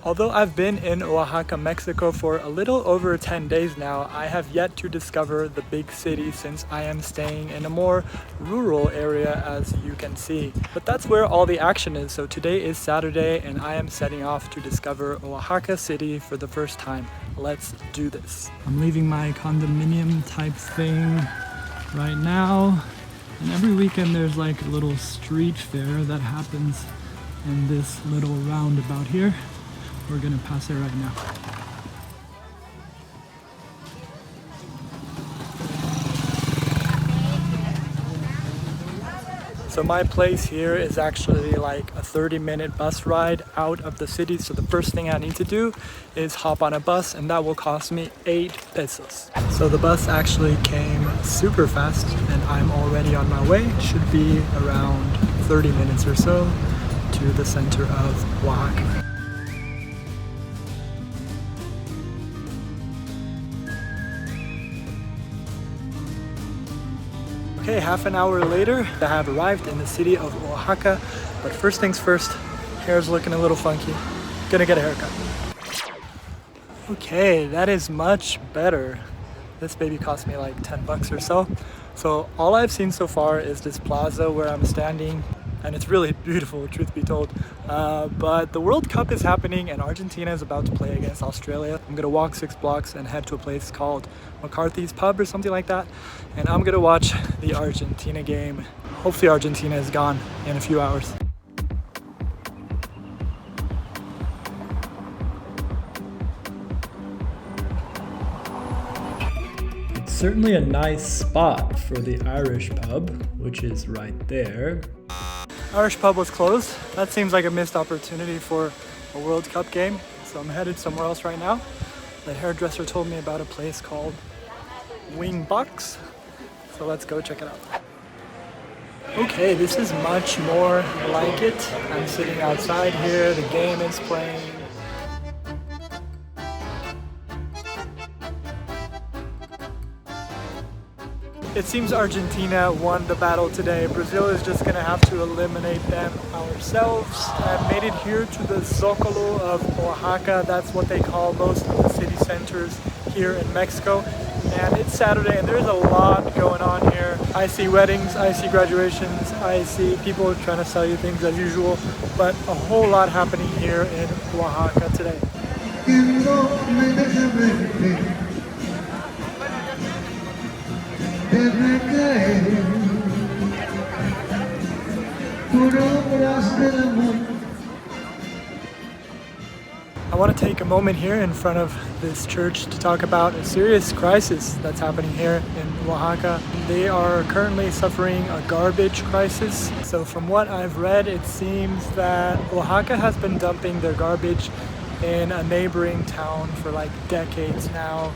Although I've been in Oaxaca, Mexico for a little over 10 days now, I have yet to discover the big city since I am staying in a more rural area, as you can see. But that's where all the action is, so today is Saturday and I am setting off to discover Oaxaca City for the first time. Let's do this. I'm leaving my condominium type thing right now, and every weekend there's like a little street fair that happens in this little roundabout here. We're gonna pass it right now. So my place here is actually like a 30-minute bus ride out of the city. So the first thing I need to do is hop on a bus, and that will cost me 8 pesos. So the bus actually came super fast and I'm already on my way. It should be around 30 minutes or so to the center of Oaxaca. Okay, half an hour later, I have arrived in the city of Oaxaca, but first things first, hair's looking a little funky. Gonna get a haircut. Okay, that is much better. This baby cost me like 10 bucks or so. So all I've seen so far is this plaza where I'm standing, and it's really beautiful, truth be told. But the World Cup is happening and Argentina is about to play against Australia. I'm gonna walk 6 blocks and head to a place called McCarthy's Pub or something like that. And I'm gonna watch the Argentina game. Hopefully Argentina is gone in a few hours. It's certainly a nice spot for the Irish pub, which is right there. Irish pub was closed. That seems like a missed opportunity for a World Cup game. So I'm headed somewhere else right now. The hairdresser told me about a place called Wing Box. So let's go check it out. Okay, this is much more like it. I'm sitting outside here, the game is playing. It seems Argentina won the battle today. Brazil is just gonna have to eliminate them ourselves. I've made it here to the Zócalo of Oaxaca. That's what they call most of the city centers here in Mexico. And it's Saturday and there's a lot going on here. I see weddings, I see graduations, I see people trying to sell you things as usual, but a whole lot happening here in Oaxaca today. I want to take a moment here in front of this church to talk about a serious crisis that's happening here in Oaxaca. They are currently suffering a garbage crisis. So from what I've read, it seems that Oaxaca has been dumping their garbage in a neighboring town for like decades now.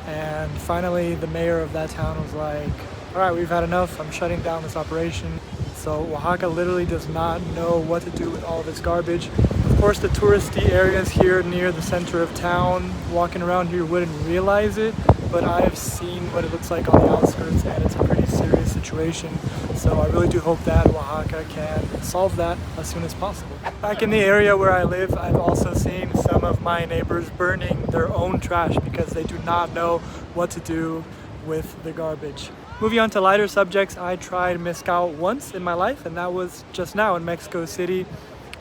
And finally, the mayor of that town was like, all right, we've had enough, I'm shutting down this operation. So Oaxaca literally does not know what to do with all this garbage. Of course, the touristy areas here near the center of town, walking around here wouldn't realize it, but I've seen what it looks like on the outskirts and it's a pretty serious situation. So I really do hope that Oaxaca can solve that as soon as possible. Back in the area where I live, I've also seen some of my neighbors burning their own trash because they do not know what to do with the garbage. Moving on to lighter subjects, I tried mezcal once in my life, and that was just now in Mexico City.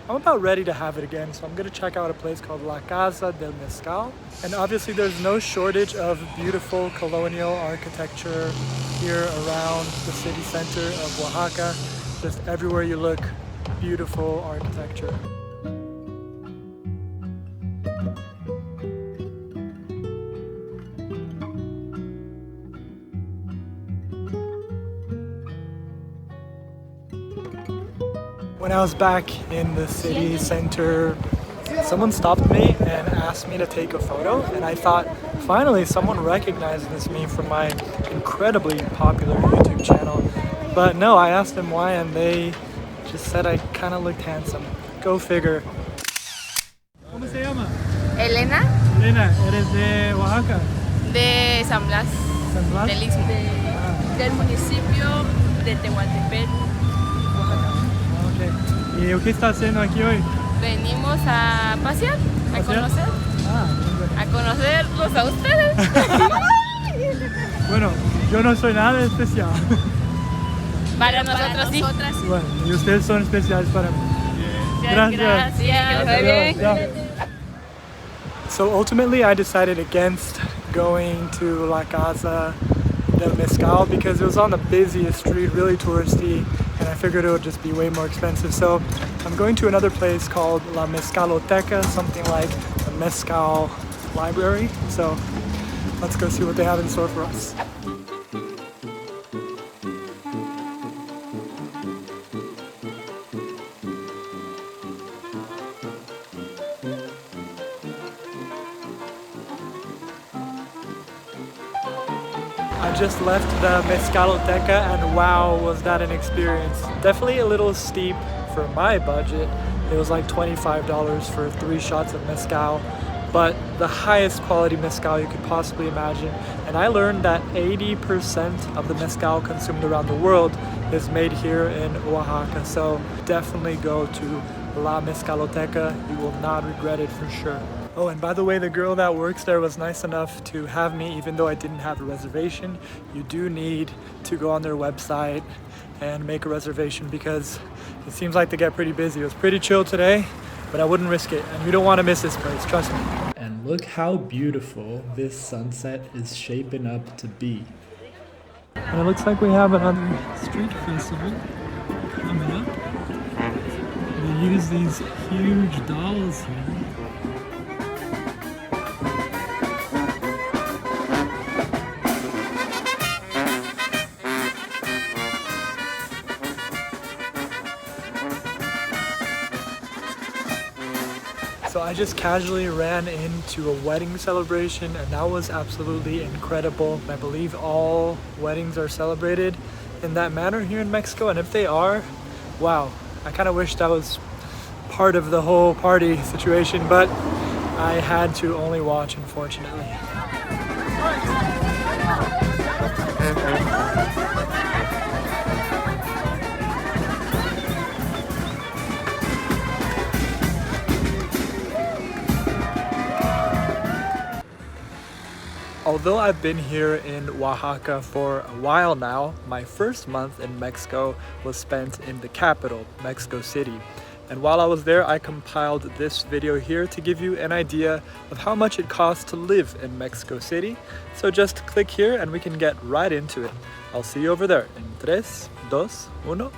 I'm about ready to have it again, so I'm gonna check out a place called La Casa del Mezcal. And obviously there's no shortage of beautiful colonial architecture here around the city center of Oaxaca. Just everywhere you look, beautiful architecture. When I was back in the city center, someone stopped me and asked me to take a photo, and I thought, finally someone recognizes me from my incredibly popular YouTube channel. But no, I asked them why and they just said I kind of looked handsome. Go figure. ¿Cómo se llama? Elena. Elena, ¿eres de Oaxaca? De San Blas. ¿San Blas? Del Istmo. Del municipio de Tehuantepec, Oaxaca. Okay. ¿Y qué estás haciendo aquí hoy? Venimos a pasear. ¿A conocer? ¿A conocerlos a ustedes? Bueno, yo no soy nada especial. Para nosotros sí. Bueno, y ustedes son especiales para mí. Gracias. So ultimately I decided against going to La Casa del Mezcal because it was on the busiest street, really touristy, and I figured it would just be way more expensive. So I'm going to another place called La Mezcaloteca, something like a mezcal library. So let's go see what they have in store for us. I just left the Mezcaloteca and wow, was that an experience. Definitely a little steep for my budget. It was like $25 for 3 shots of mezcal, but the highest quality mezcal you could possibly imagine. And I learned that 80% of the mezcal consumed around the world is made here in Oaxaca. So definitely go to La Mezcaloteca. You will not regret it for sure. Oh, and by the way, the girl that works there was nice enough to have me even though I didn't have a reservation. You do need to go on their website and make a reservation because it seems like they get pretty busy. It was pretty chill today, but I wouldn't risk it. And you don't want to miss this place, trust me. And look how beautiful this sunset is shaping up to be. And it looks like we have another street festival coming up. They use these huge dolls here. So I just casually ran into a wedding celebration and that was absolutely incredible. I believe all weddings are celebrated in that manner here in Mexico, and if they are, wow, I kind of wish that was part of the whole party situation, but I had to only watch, unfortunately. Although I've been here in Oaxaca for a while now, my first month in Mexico was spent in the capital, Mexico City. And while I was there, I compiled this video here to give you an idea of how much it costs to live in Mexico City. So just click here and we can get right into it. I'll see you over there in 3, 2, 1.